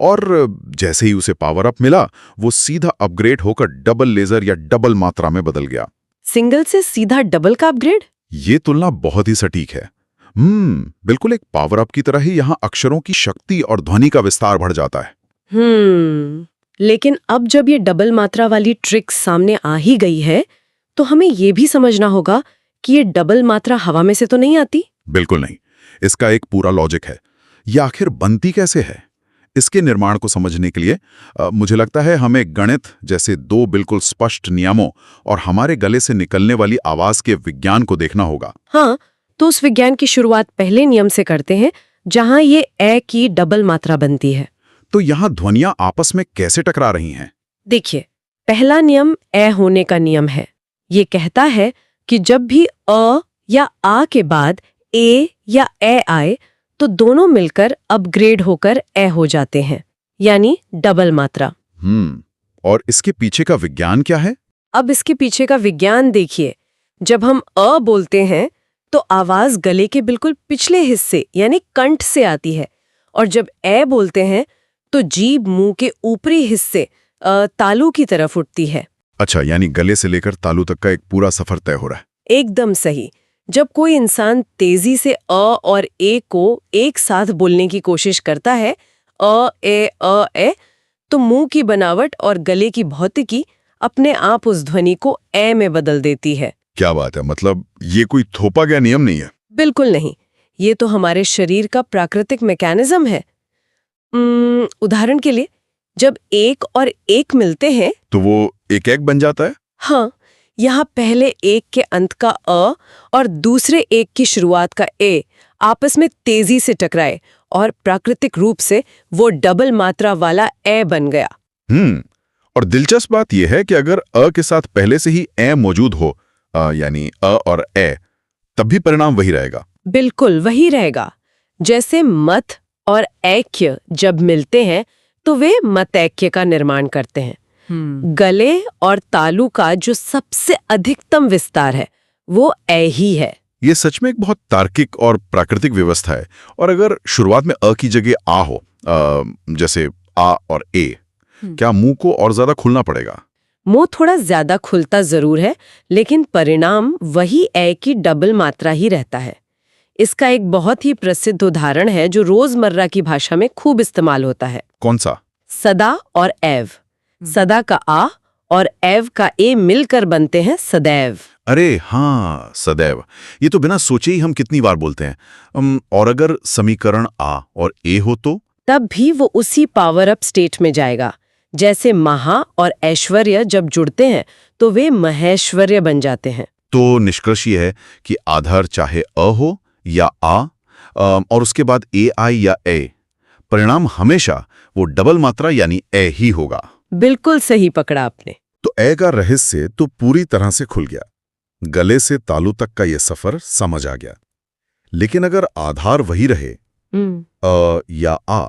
और जैसे ही उसे पावर अप मिला, वो सीधा अपग्रेड होकर डबल लेजर या डबल मात्रा में बदल गया।
सिंगल से सीधा डबल का अपग्रेड?
ये तुलना बहुत ही सटीक है। बिल्कुल एक पावर अप की तरह ही यहाँ अक्षरों की शक्ति और ध्वनि का विस्तार बढ़ जाता है।
लेकिन अब जब ये डबल मात्रा वाली ट्रिक सामने आ ही गई है, तो हमें ये भी समझना होगा कि ये डबल मात्रा हवा में से तो नहीं आती।
बिल्कुल नहीं। इसका एक पूरा लॉजिक है। ये आखिर बनती कैसे है? इसके निर्माण को समझने के लिए मुझे लगता है हमें गणित जैसे दो बिल्कुल स्पष्ट नियमों और हमारे गले से निकलने वाली आवाज के विज्ञान को देखना होगा।
हाँ, तो उस विज्ञान की शुरुआत पहले नियम से करते हैं, जहां ये ए की डबल मात्रा बनती है।
तो यहाँ ध्वनियां आपस में कैसे टकरा रही हैं?
देखिए, पहला नियम ए होने का नियम है। ये कहता है कि जब भी अ या आ के बाद ए या ए आए, तो दोनों मिलकर अपग्रेड होकर ए हो जाते हैं, यानी डबल मात्रा।
और इसके पीछे का विज्ञान क्या है?
अब इसके पीछे का विज्ञान देखिए। जब हम अ बोलते हैं तो आवाज गले के बिल्कुल पिछले हिस्से यानी कंठ से आती है, और जब ए बोलते हैं तो जीभ मुंह के ऊपरी हिस्से तालू की तरफ उठती है।
अच्छा, यानी गले से लेकर तालू तक का एक पूरा सफर तय हो रहा है।
एकदम सही। जब कोई इंसान तेजी से अ और ए को एक साथ बोलने की कोशिश करता है, अ ए, तो मुंह की बनावट और गले की भौतिकी अपने आप उस ध्वनि को ए में बदल देती है।
क्या बात है! मतलब ये कोई थोपा गया नियम नहीं है?
बिल्कुल नहीं। ये तो हमारे शरीर का प्राकृतिक मैकेनिज्म है। उदाहरण के लिए, जब एक और एक मिलते हैं
तो वो एक एक बन जाता है।
हाँ, यहाँ पहले एक के अंत का अ और दूसरे एक की शुरुआत का ए आपस में तेजी से टकराए, और प्राकृतिक रूप से वो डबल मात्रा वाला ए बन गया।
और दिलचस्प बात यह है कि अगर अ के साथ पहले से ही ए मौजूद हो, यानी अ और ए, तब भी परिणाम वही रहेगा।
बिल्कुल वही रहेगा। जैसे मत और ऐक्य जब मिलते हैं तो वे मतैक्य का निर्माण करते हैं। गले और तालु का जो सबसे अधिकतम विस्तार है वो ए ही है।
ये सच में एक बहुत तार्किक और प्राकृतिक व्यवस्था है। और अगर शुरुआत में अ की जगह आ हो, जैसे आ और ए, क्या मुंह को और ज्यादा खुलना पड़ेगा?
मुंह थोड़ा ज्यादा खुलता जरूर है, लेकिन परिणाम वही ए की डबल मात्रा ही रहता है। इसका एक बहुत ही प्रसिद्ध उदाहरण है जो रोजमर्रा की भाषा में खूब इस्तेमाल होता है।
कौन सा?
सदा और एव। सदा का आ और एव का ए मिलकर बनते हैं सदैव।
अरे हाँ, सदैव। ये तो बिना सोचे ही हम कितनी बार बोलते हैं। और अगर समीकरण आ और ए हो तो?
तब भी वो उसी पावर अप स्टेट में जाएगा। जैसे महा और ऐश्वर्य जब जुड़ते हैं तो वे महेश्वर्य बन जाते हैं।
तो निष्कर्ष ये है कि आधार चाहे अ हो या आ, और उसके बाद ए आई या ए, परिणाम हमेशा वो डबल मात्रा यानी ए ही होगा।
बिल्कुल सही पकड़ा आपने।
तो ए का रहस्य तो पूरी तरह से खुल गया। गले से तालू तक का ये सफर समझ आ गया। लेकिन अगर आधार वही रहे, अ या आ,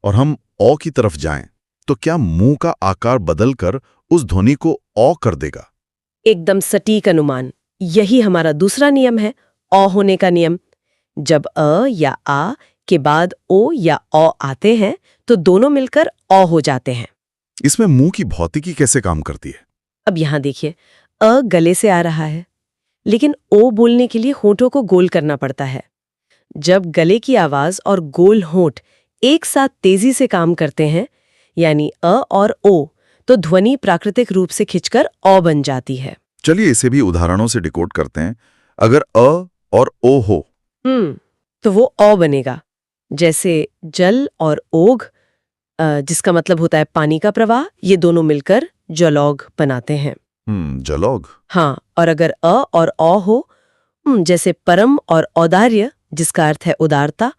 और हम ओ की तरफ जाएं, तो क्या मुंह का आकार बदलकर उस ध्वनि को ओ कर देगा?
एकदम सटीक अनुमान। यही हमारा दूसरा नियम है, ओ होने का नियम। जब अ या आ के बाद ओ या ओ आते हैं तो दोनों मिलकर ओ हो जाते हैं।
इसमें मुंह की भौतिकी कैसे काम करती है?
अब यहाँ देखिए, अ गले से आ रहा है, लेकिन ओ बोलने के लिए होठों को गोल करना पड़ता है। जब गले की आवाज और गोल होठ एक साथ तेजी से काम करते हैं, यानी अ और ओ, तो ध्वनि प्राकृतिक रूप से खिंचकर औ बन जाती है।
चलिए इसे भी उदाहरणों से डिकोड करते हैं। अगर अ और ओ हो
तो वो औ बनेगा। जैसे जल और ओघ, जिसका मतलब होता है पानी का प्रवाह, ये दोनों मिलकर जलौघ बनाते हैं।
जलौघ।
हाँ, और अगर अ और औ हो, जैसे परम और औदार्य, जिसका अर्थ है उदारता,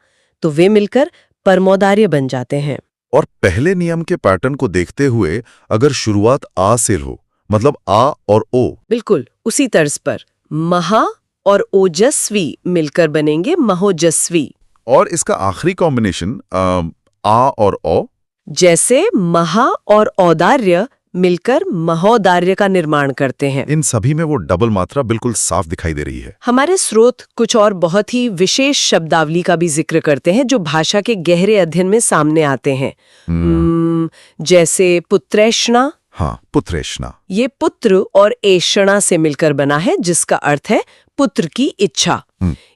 तो वे मिलकर परमौदार्य बन जाते हैं।
और पहले नियम के पैटर्न को देखते हुए अगर शुरुआत आ से हो, मतलब आ और ओ,
बिल्कुल उसी तर्ज पर महा और ओजस्वी मिलकर बनेंगे महोजस्वी।
और इसका आखिरी कॉम्बिनेशन आ और ओ,
जैसे महा और औदार्य मिलकर महोदार्य का निर्माण करते हैं।
इन सभी में वो डबल मात्रा बिल्कुल साफ दिखाई दे रही है।
हमारे स्रोत कुछ और बहुत ही विशेष शब्दावली का भी जिक्र करते हैं जो भाषा के गहरे अध्ययन में सामने आते हैं। जैसे पुत्रेष्णा।
हाँ, पुत्रेष्णा।
ये पुत्र और एषणा से मिलकर बना है, जिसका अर्थ है पुत्र की इच्छा।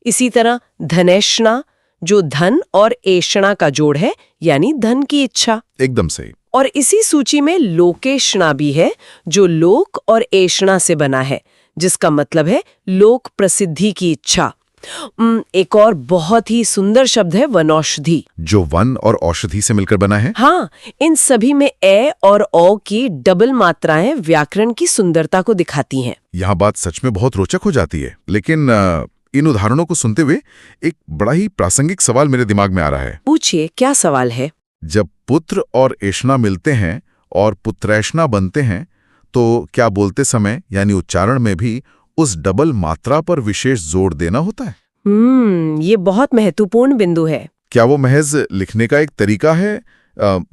इसी तरह धनेष्णा, जो धन और एषणा का जोड़ है, यानी धन की इच्छा।
एकदम सही।
और इसी सूची में लोकेष्णा भी है, जो लोक और एषणा से बना है, जिसका मतलब है लोक प्रसिद्धि की इच्छा। एक और बहुत ही सुंदर शब्द है वनौषधि,
जो वन और औषधि से मिलकर बना है।
हाँ, इन सभी में ए और ओ की डबल मात्राएं व्याकरण की सुंदरता को दिखाती हैं।
यहाँ बात सच में बहुत रोचक हो जाती है, लेकिन इन उदाहरणों को सुनते हुए एक बड़ा ही प्रासंगिक सवाल मेरे दिमाग में आ रहा है।
पूछिए, क्या सवाल है?
जब पुत्र और एषणा मिलते हैं और पुत्रैष्णा बनते हैं, तो क्या बोलते समय यानी उच्चारण में भी उस डबल मात्रा पर विशेष जोर देना होता है?
ये बहुत महत्वपूर्ण बिंदु है।
क्या वो महज लिखने का एक तरीका है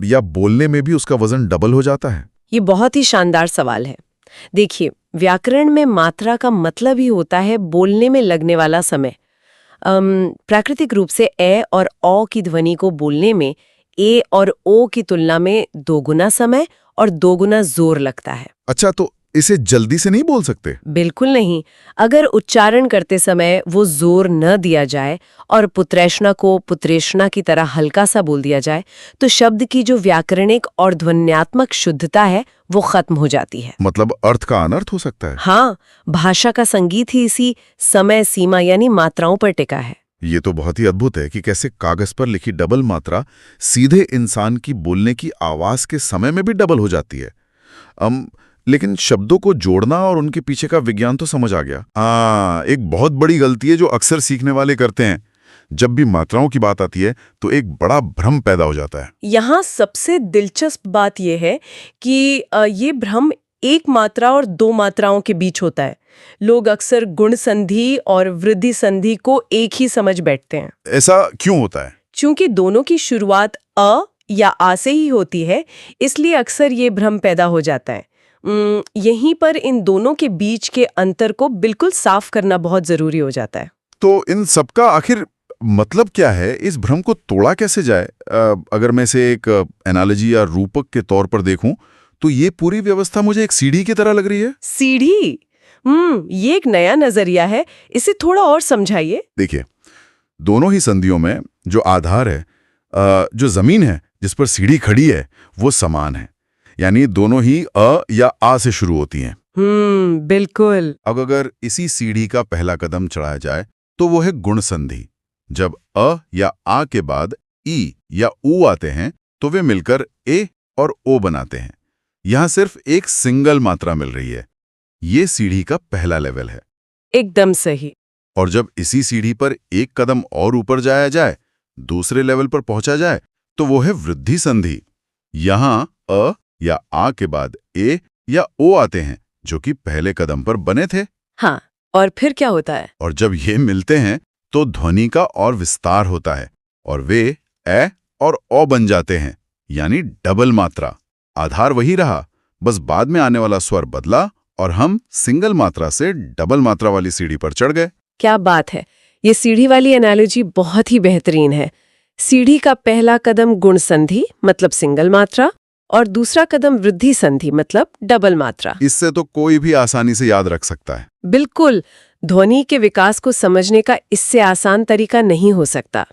या बोलने में भी उसका वजन डबल हो जाता है?
ये बहुत ही शानदार सवाल है। देखिए, व्याकरण में मात्रा का मतलब ही होता है बोलने में लगने वाला समय। प्राकृतिक रूप से ए और औ की ध्वनि को बोलने में ए और ओ की तुलना में 2 गुना समय और 2 गुना जोर लगता है।
अच्छा, तो इसे जल्दी से नहीं बोल सकते?
बिल्कुल नहीं। अगर उच्चारण करते समय वो जोर न दिया जाए और पुत्रेष्णा को पुत्रेष्णा की तरह हल्का सा बोल दिया जाए, तो शब्द की जो व्याकरणिक और ध्वन्यात्मक शुद्धता है वो खत्म हो जाती है।
मतलब अर्थ का अनर्थ हो सकता है।
हाँ, भाषा का संगीत ही इसी समय सीमा यानी मात्राओं पर टिका है।
ये तो बहुत ही अद्भुत है कि कैसे कागज पर लिखी डबल मात्रा सीधे इंसान की बोलने की आवाज के समय में भी डबल हो जाती है। लेकिन शब्दों को जोड़ना और उनके पीछे का विज्ञान तो समझ आ गया। एक बहुत बड़ी गलती है जो अक्सर सीखने वाले करते हैं। जब भी मात्राओं की बात आती है तो एक बड़ा भ्रम पैदा हो जाता है।
यहाँ सबसे दिलचस्प बात यह है कि ये भ्रम एक मात्रा और 2 मात्राओं के बीच होता है। लोग अक्सर गुण संधि और वृद्धि संधि को एक ही समझ बैठते हैं।
ऐसा क्यों होता है?
क्योंकि दोनों की शुरुआत अ या आ से ही होती है, इसलिए अक्सर ये भ्रम पैदा हो जाता है। यहीं पर इन दोनों के बीच के अंतर को बिल्कुल साफ करना बहुत जरूरी हो जाता है।
तो इन सबका आखिर मतलब क्या है? इस भ्रम को तोड़ा कैसे जाए? अगर मैं इसे एक एनालॉजी या रूपक के तौर पर देखूं, तो ये पूरी व्यवस्था मुझे एक सीढ़ी की तरह लग रही है।
सीढ़ी? ये एक नया नजरिया है, इसे थोड़ा और समझाइए।
देखिए, दोनों ही संधियों में जो आधार है, जो जमीन है जिस पर सीढ़ी खड़ी है, वो समान है। यानी दोनों ही अ या आ से शुरू होती हैं।
बिल्कुल।
अब अगर इसी सीढ़ी का पहला कदम चढ़ाया जाए तो वो है गुण संधि। जब अ या आ के बाद ई या ऊ आते हैं तो वे मिलकर ए और ओ बनाते हैं। यहां सिर्फ एक सिंगल मात्रा मिल रही है। ये सीढ़ी का पहला लेवल है।
एकदम सही।
और जब इसी सीढ़ी पर एक कदम और ऊपर जाया जाए, दूसरे लेवल पर पहुंचा जाए, तो वो है वृद्धि संधि। यहां अ या आ के बाद ए या ओ आते हैं, जो कि पहले कदम पर बने थे।
हाँ, और फिर क्या होता है?
और जब ये मिलते हैं तो ध्वनि का और विस्तार होता है और वे ए और ओ बन जाते हैं, यानी डबल मात्रा। आधार वही रहा, बस बाद में आने वाला स्वर बदला और हम सिंगल मात्रा से डबल मात्रा वाली सीढ़ी पर चढ़ गए।
क्या बात है! ये सीढ़ी वाली एनालॉजी बहुत ही बेहतरीन है। सीढ़ी का पहला कदम गुण संधि मतलब सिंगल मात्रा, और दूसरा कदम वृद्धि संधि मतलब डबल मात्रा।
इससे तो कोई भी आसानी से याद रख सकता है।
बिल्कुल, ध्वनि के विकास को समझने का इससे आसान तरीका नहीं हो सकता।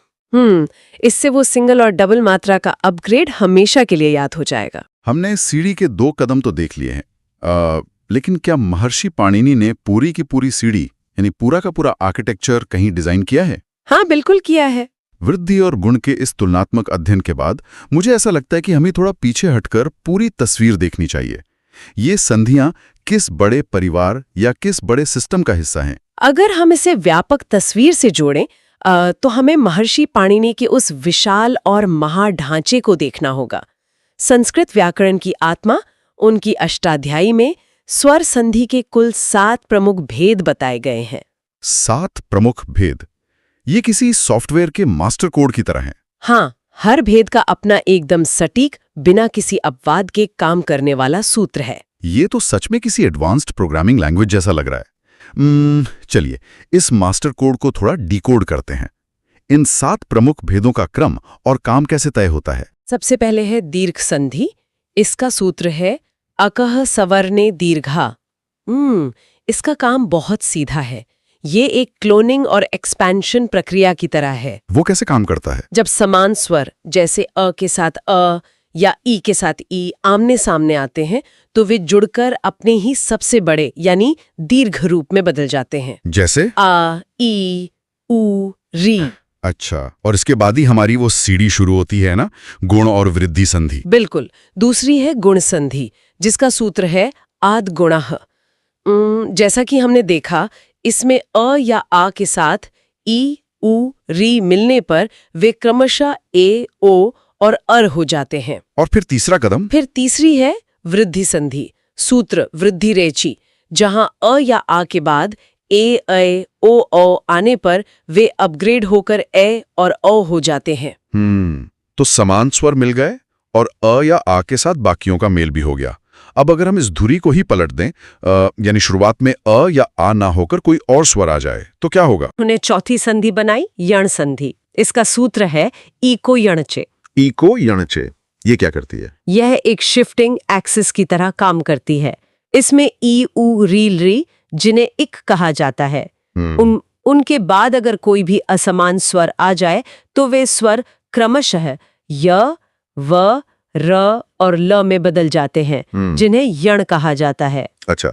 इससे वो सिंगल और डबल मात्रा का अपग्रेड हमेशा के लिए याद हो जाएगा।
हमने सीढ़ी के 2 कदम तो देख लिए हैं, लेकिन क्या महर्षि पाणिनि ने पूरी की पूरी सीढ़ी यानी पूरा का पूरा आर्किटेक्चर कहीं डिजाइन किया है?
हाँ, बिल्कुल किया है।
वृद्धि और गुण के इस तुलनात्मक अध्ययन के बाद मुझे ऐसा लगता है कि हमें थोड़ा पीछे हटकर पूरी तस्वीर देखनी चाहिए। ये संधियां किस बड़े परिवार या किस बड़े सिस्टम का हिस्सा हैं?
अगर हम इसे व्यापक तस्वीर से जोड़ें तो हमें महर्षि पाणिनि के उस विशाल और महाढांचे को देखना होगा। संस्कृत व्याकरण की आत्मा, उनकी अष्टाध्यायी में स्वर संधि के कुल 7 प्रमुख भेद बताए गए हैं।
7 प्रमुख भेद? ये किसी सॉफ्टवेयर के मास्टर कोड की तरह हैं।
हाँ, हर भेद का अपना एकदम सटीक, बिना किसी अपवाद के काम करने वाला सूत्र है।
ये तो सच में किसी एडवांस्ड प्रोग्रामिंग लैंग्वेज जैसा लग रहा है। चलिए इस मास्टर कोड को थोड़ा डिकोड करते हैं। इन 7 प्रमुख भेदों का क्रम और काम कैसे तय होता है?
सबसे पहले है दीर्घ संधि। इसका सूत्र है अकह सवर्णे दीर्घा। इसका काम बहुत सीधा है। ये एक क्लोनिंग और एक्सपेंशन प्रक्रिया की तरह है।
वो कैसे काम करता है?
जब समान स्वर जैसे अ के साथ अ या ई के साथ ई आमने सामने आते हैं तो वे जुड़कर अपने ही सबसे बड़े यानी दीर्घ रूप में बदल जाते हैं।
जैसे
आ, ई, उ, री।
अच्छा, और इसके बाद ही हमारी वो सीढ़ी शुरू होती है ना, गुण और वृद्धि संधि।
बिल्कुल। दूसरी है गुण संधि, जिसका सूत्र है आद गुणः। जैसा कि हमने देखा, इसमें अ या आ के साथ ई, उ, री मिलने पर वे क्रमशः ए, ओ और अर हो जाते हैं।
और फिर तीसरा कदम?
फिर तीसरी है वृद्धि संधि, सूत्र वृद्धि रेची, जहां अ या आ के बाद ए, ऐ, ओ, औ आने पर वे अपग्रेड होकर ए और औ हो जाते हैं।
तो समान स्वर मिल गए और अ या आ के साथ बाकियों का मेल भी हो गया। अब अगर हम इस धुरी को ही पलट दें, यानी शुरुआत में अ या आ ना होकर कोई और स्वर आ जाए, तो क्या होगा?
उन्हें चौथी संधि बनाई, यण संधि। इसका सूत्र है इको यणचे।
इको यणचे, ये क्या करती है?
यह एक शिफ्टिंग एक्सिस की तरह काम करती है। इसमें ई, उ, रील, री जिन्हें इक कहा जाता है, उनके बाद अगर कोई भी असमान स्वर आ जाए तो वे स्वर क्रमशः य, व, र और ल में बदल जाते हैं, जिन्हें यण कहा जाता है।
अच्छा,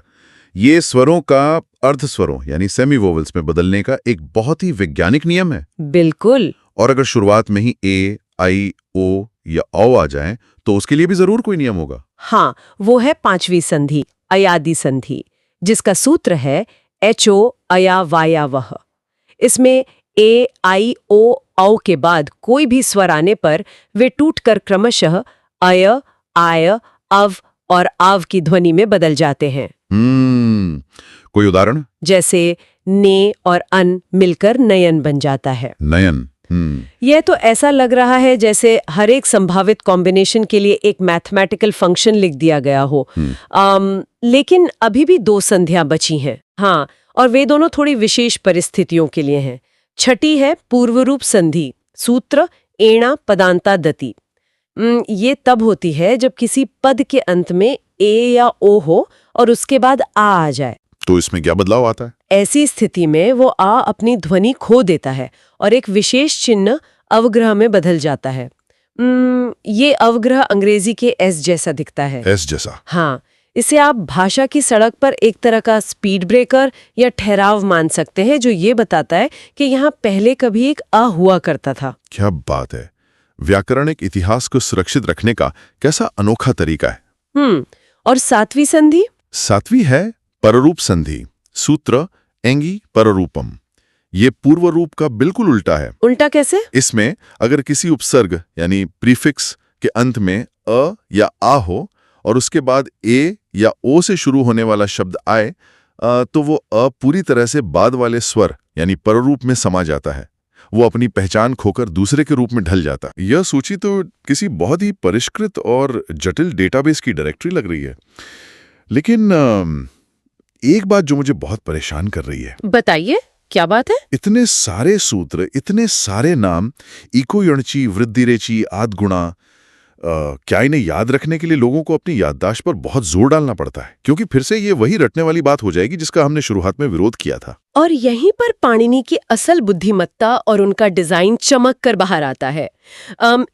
ये स्वरों का अर्धस्वरों यानी सेमी वोवेल्स में बदलने का एक बहुत ही वैज्ञानिक नियम है।
बिल्कुल।
और अगर शुरुआत में ही ए, आई, ओ या औ आ जाए तो उसके लिए भी जरूर कोई नियम होगा।
हाँ, वो है 5वीं संधि, अयादि संधि, जिसका सूत्र है एचो अया वाया वह। इसमें ए, आई, ओ, औ के बाद कोई भी स्वर आने पर वे टूटकर क्रमशः अय, आय, अव और आव की ध्वनि में बदल जाते हैं।
कोई उदाहरण?
जैसे ने और अन मिलकर नयन बन जाता है।
नयन।
यह तो ऐसा लग रहा है जैसे हर एक संभावित कॉम्बिनेशन के लिए एक मैथमेटिकल फंक्शन लिख दिया गया हो। लेकिन अभी भी 2 संधियां बची हैं। हाँ, और वे दोनों थोड़ी विशेष परिस्थितियों के लिए हैं। छठी है पूर्वरूप संधि, सूत्र एणा पदांता दति। ये तब होती है जब किसी पद के अंत में ए या ओ हो और उसके बाद आ जाए।
तो इसमें क्या बदलाव आता है?
ऐसी स्थिति में वो आ अपनी ध्वनि खो देता है और एक विशेष चिन्ह अवग्रह में बदल जाता है। ये अवग्रह अंग्रेजी के एस जैसा दिखता है।
एस जैसा?
हाँ, इसे आप भाषा की सड़क पर एक तरह का स्पीड ब्रेकर या ठहराव मान सकते हैं, जो ये बताता है कि यहाँ पहले कभी एक आ हुआ करता था।
क्या बात है! व्याकरणिक इतिहास को सुरक्षित रखने का कैसा अनोखा तरीका है।
और 7वीं संधि?
7वीं है पररूप संधि, सूत्र एंगी पररूपम। ये पूर्व रूप का बिल्कुल उल्टा है।
उल्टा कैसे?
इसमें अगर किसी उपसर्ग यानी प्रीफिक्स के अंत में अ या आ हो और उसके बाद ए या ओ से शुरू होने वाला शब्द आए, तो वो अ पूरी तरह से बाद वाले स्वर यानी पररूप में समा जाता है। वो अपनी पहचान खोकर दूसरे के रूप में ढल जाता है। यह सूची तो किसी बहुत ही परिष्कृत और जटिल डेटाबेस की डायरेक्टरी लग रही है। लेकिन एक बात जो मुझे बहुत परेशान कर रही है।
बताइए, क्या बात है?
इतने सारे सूत्र, इतने सारे नाम, इको यणची, वृद्धि रेची, आद गुणा, क्या इन्हें याद रखने के लिए लोगों को अपनी याददाश्त पर बहुत जोर डालना पड़ता है? क्योंकि फिर से ये वही रटने वाली बात हो जाएगी जिसका हमने शुरुआत में विरोध किया था।
और यहीं पर पाणिनि की असल बुद्धिमत्ता और उनका डिजाइन चमक कर बाहर आता है।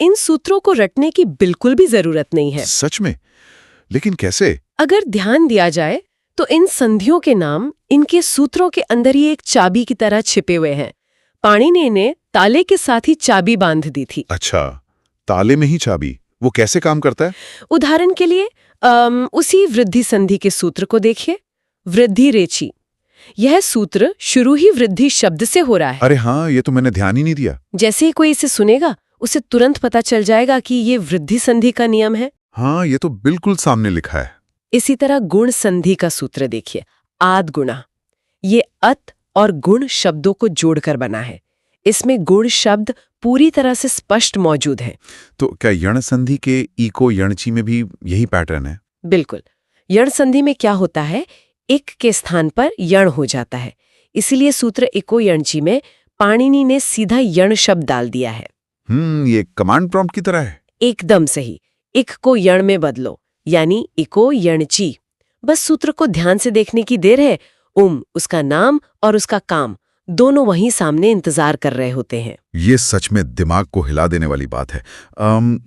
इन सूत्रों को रटने की बिल्कुल भी जरूरत नहीं है।
सच में? लेकिन कैसे?
अगर ध्यान दिया जाए तो इन संधियों के नाम इनके सूत्रों के अंदर ही एक चाबी की तरह छिपे हुए हैं। पाणिनि ने ताले के साथ ही चाबी बांध दी थी।
अच्छा, ताले में ही चाबी। वो कैसे काम करता है?
उदाहरण के लिए उसी वृद्धि संधि के सूत्र को देखिए, वृद्धि रेचि। यह सूत्र शुरू ही वृद्धि शब्द से हो रहा है।
अरे हाँ, ये तो मैंने ध्यान ही नहीं दिया।
जैसे ही कोई इसे सुनेगा उसे तुरंत पता चल जाएगा कि ये वृद्धि संधि का नियम है।
हाँ, ये तो बिल्कुल सामने लिखा है।
इसी तरह गुण संधि का सूत्र देखिए, आद गुणा। ये अत और गुण शब्दों को जोड़कर बना है। इसमें गुण शब्द पूरी तरह से स्पष्ट मौजूद है।
तो क्या यण संधि के इको यणची में भी यही पैटर्न है?
बिल्कुल। यण संधि में क्या होता है, इक के स्थान पर यण हो जाता है। इसीलिए सूत्र इको यणची में पाणिनि ने सीधा यण शब्द डाल दिया है।
ये कमांड प्रॉम्प्ट की तरह है।
एकदम सही। इक को यण में बदलो, यानी इको यणची। बस सूत्र को ध्यान से देखने की देर है। उसका नाम और उसका काम दोनों वहीं सामने इंतजार कर रहे होते हैं।
ये सच में दिमाग को हिला देने वाली बात है।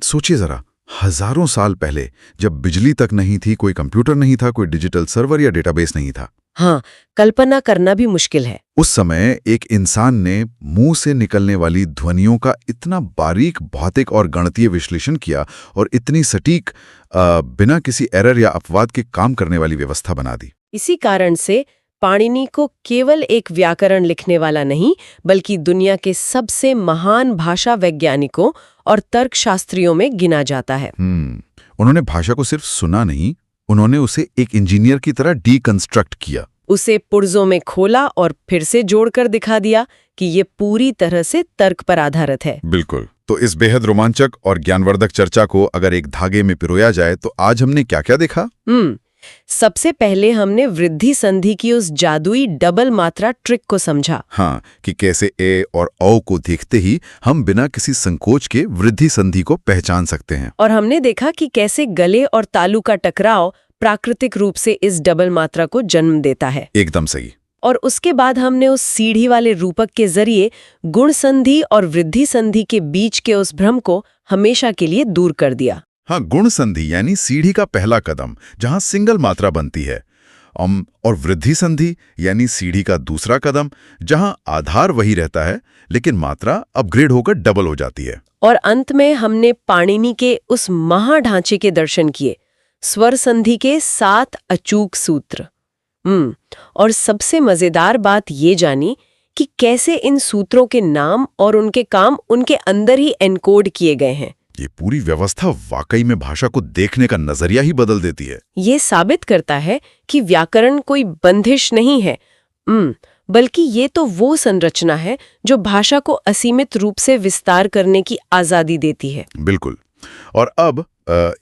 सोचिए जरा, हजारों साल पहले जब बिजली तक नहीं थी, कोई कंप्यूटर नहीं था, कोई डिजिटल सर्वर या डेटाबेस नहीं था।
हाँ, कल्पना करना भी मुश्किल है।
उस समय एक इंसान ने मुंह से निकलने वाली ध्वनियों का इतना बारीक भौतिक और गणितीय विश्लेषण किया और इतनी सटीक, बिना किसी एरर या अपवाद के काम करने वाली व्यवस्था बना दी।
इसी कारण से पाणिनि को केवल एक व्याकरण लिखने वाला नहीं, बल्कि दुनिया के सबसे महान भाषा वैज्ञानिकों और तर्कशास्त्रियों में गिना जाता है।
उन्होंने भाषा को सिर्फ सुना नहीं, उन्होंने उसे एक इंजीनियर की तरह डीकंस्ट्रक्ट किया।
उसे पुर्जों में खोला और फिर से जोड़कर दिखा दिया कि ये पूरी तरह से तर्क पर आधारित है।
बिल्कुल। तो इस बेहद रोमांचक और ज्ञानवर्धक चर्चा को अगर एक धागे में पिरोया जाए तो आज हमने क्या-क्या देखा?
सबसे पहले हमने वृद्धि संधि की उस जादुई डबल मात्रा ट्रिक को समझा।
हाँ, कि कैसे ए और औ को देखते ही हम बिना किसी संकोच के वृद्धि संधि को पहचान सकते हैं।
और हमने देखा कि कैसे गले और तालु का टकराव प्राकृतिक रूप से इस डबल मात्रा को जन्म देता है।
एकदम सही।
और उसके बाद हमने उस सीढ़ी वाले रूपक के जरिए गुण संधि और वृद्धि संधि के बीच के उस भ्रम को हमेशा के लिए दूर कर दिया।
हाँ, गुण संधि यानी सीढ़ी का पहला कदम जहां सिंगल मात्रा बनती है, और वृद्धि संधि यानी सीढ़ी का दूसरा कदम जहां आधार वही रहता है लेकिन मात्रा अपग्रेड होकर डबल हो जाती है।
और अंत में हमने पाणिनि के उस महाढांचे के दर्शन किए, स्वर संधि के 7 अचूक सूत्र। और सबसे मजेदार बात ये जानी कि कैसे इन सूत्रों के नाम और उनके काम उनके अंदर ही एनकोड किए गए हैं।
ये पूरी व्यवस्था वाकई में भाषा को देखने का नजरिया ही बदल देती है।
ये साबित करता है कि व्याकरण कोई बंदिश नहीं है, बल्कि ये तो वो संरचना है जो भाषा को असीमित रूप से विस्तार करने की आजादी देती है।
बिल्कुल। और अब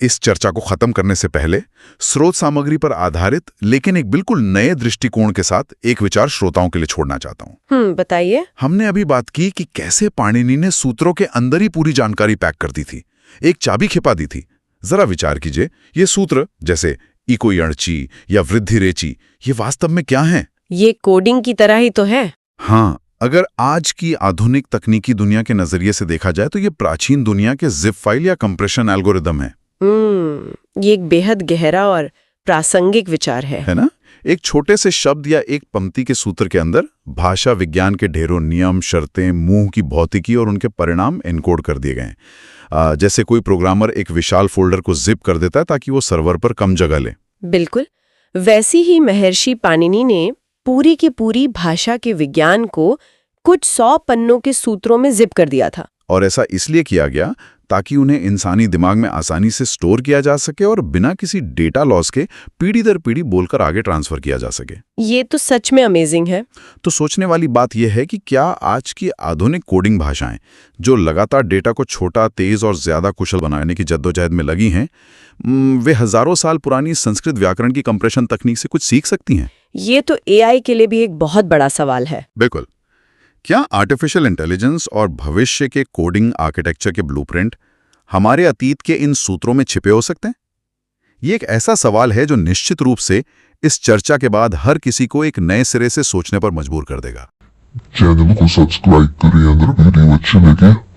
इस चर्चा को खत्म करने से पहले स्रोत सामग्री पर आधारित लेकिन एक बिल्कुल नए दृष्टिकोण के साथ एक विचार श्रोताओं के लिए छोड़ना चाहता हूँ।
बताइए।
हमने अभी बात की कि कैसे पाणिनि ने सूत्रों के अंदर ही पूरी जानकारी पैक कर दी थी, एक चाबी छिपा दी थी। जरा विचार कीजिए, ये सूत्र जैसे इको यणची या वृद्धि रेचि, ये वास्तव में क्या है?
ये कोडिंग की तरह ही तो है।
हाँ, अगर आज की आधुनिक तकनीकी दुनिया के नजरिए से देखा जाए तो ये प्राचीन दुनिया के जिप फाइल या कंप्रेशन एल्गोरिदम है।
ये एक बेहद गहरा और प्रासंगिक विचार है
ना? एक छोटे से शब्द या एक पंक्ति के सूत्र के अंदर भाषा विज्ञान के ढेरों नियम, शर्तें, मुंह की भौतिकी और उनके परिणाम एनकोड कर दिए गए हैं। जैसे कोई प्रोग्रामर एक विशाल फोल्डर को जिप कर देता है ताकि वो सर्वर पर कम जगह ले।
बिल्कुल वैसी ही महर्षि पाणिनि ने पूरी की पूरी भाषा के विज्ञान को कुछ 100 पन्नों के सूत्रों में जिप कर दिया था।
और ऐसा इसलिए किया गया ताकि उन्हें इंसानी दिमाग में आसानी से स्टोर किया जा सके और बिना किसी डेटा लॉस के पीढ़ी दर पीढ़ी बोलकर आगे ट्रांसफर किया जा सके।
ये तो सच में अमेजिंग है।
तो सोचने वाली बात यह है कि क्या आज की आधुनिक कोडिंग भाषाएं जो लगातार डेटा को छोटा, तेज और ज्यादा कुशल बनाने की जद्दोजहद में लगी हैं, वे हजारों साल पुरानी संस्कृत व्याकरण की कंप्रेशन तकनीक से कुछ सीख सकती हैं?
ये तो AI के लिए भी एक बहुत बड़ा सवाल है।
बिल्कुल। क्या आर्टिफिशियल इंटेलिजेंस और भविष्य के कोडिंग आर्किटेक्चर के ब्लूप्रिंट हमारे अतीत के इन सूत्रों में छिपे हो सकते हैं? ये एक ऐसा सवाल है जो निश्चित रूप से इस चर्चा के बाद हर किसी को एक नए सिरे से सोचने पर मजबूर कर देगा।
चैनल को सब्सक्राइब करें। अगर वीडियो अच्छी लगे